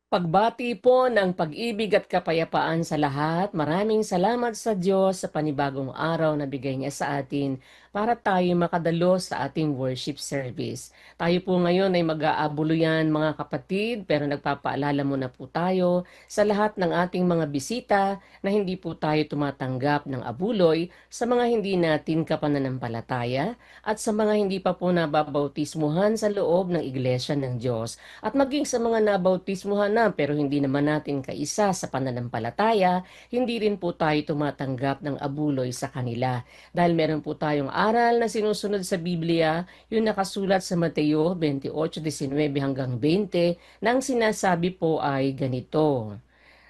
Pagbati po ng pag-ibig at kapayapaan sa lahat. Maraming salamat sa Diyos sa panibagong araw na bigay niya sa atin para tayo makadalo sa ating worship service. Tayo po ngayon ay mag-aabuluyan mga kapatid, pero nagpapaalala muna po tayo sa lahat ng ating mga bisita na hindi po tayo tumatanggap ng abuloy sa mga hindi natin kapananampalataya at sa mga hindi pa po nababautismuhan sa loob ng Iglesia ng Diyos. At maging sa mga nabautismuhan na pero hindi naman natin kaisa sa pananampalataya, hindi rin po tayo tumatanggap ng abuloy sa kanila. Dahil meron po tayong aral na sinusunod sa Biblia, yung nakasulat sa Mateo 28:19 hanggang 20, na ang sinasabi po ay ganito: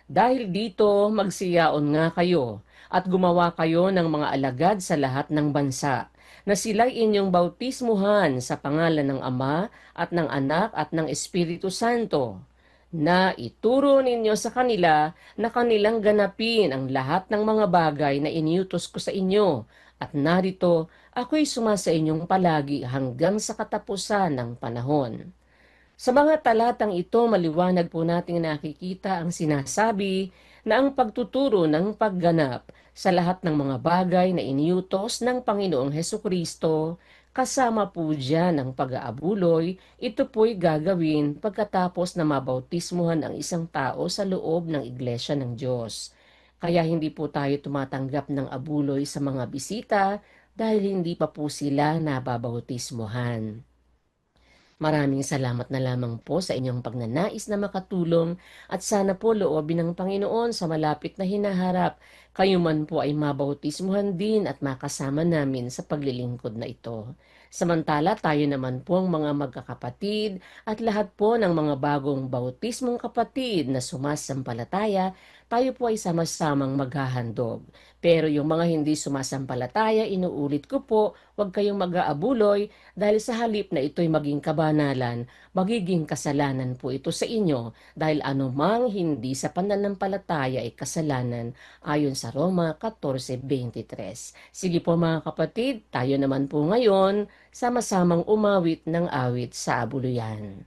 Dahil dito, magsiyaon nga kayo at gumawa kayo ng mga alagad sa lahat ng bansa, na sila'y inyong bautismuhan sa pangalan ng Ama at ng Anak at ng Espiritu Santo, na ituro ninyo sa kanila na kanilang ganapin ang lahat ng mga bagay na iniutos ko sa inyo. At narito, ako'y sumasa inyong palagi hanggang sa katapusan ng panahon. Sa mga talatang ito, maliwanag po nating nakikita ang sinasabi na ang pagtuturo ng pagganap sa lahat ng mga bagay na iniutos ng Panginoong Hesukristo, kasama po dyan ang pag-aabuloy, ito po'y gagawin pagkatapos na mabautismuhan ang isang tao sa loob ng Iglesia ng Diyos. Kaya hindi po tayo tumatanggap ng abuloy sa mga bisita dahil hindi pa po sila nababautismuhan. Maraming salamat na lamang po sa inyong pagnanais na makatulong at sana po loobin ng Panginoon sa malapit na hinaharap, kayo man po ay mabautismuhan din at makasama namin sa paglilingkod na ito. Samantala tayo naman po ang mga magkakapatid at lahat po ng mga bagong bautismong kapatid na sumasampalataya, tayo po ay sama-samang maghahandog. Pero yung mga hindi sumasampalataya, inuulit ko po, huwag kayong mag-aabuloy dahil sa halip na ito'y maging kabanalan, magiging kasalanan po ito sa inyo dahil anumang hindi sa pananampalataya ay kasalanan ayon sa Roma 14:23. Sige po mga kapatid, tayo naman po ngayon sama-samang umawit ng awit sa abuluyan.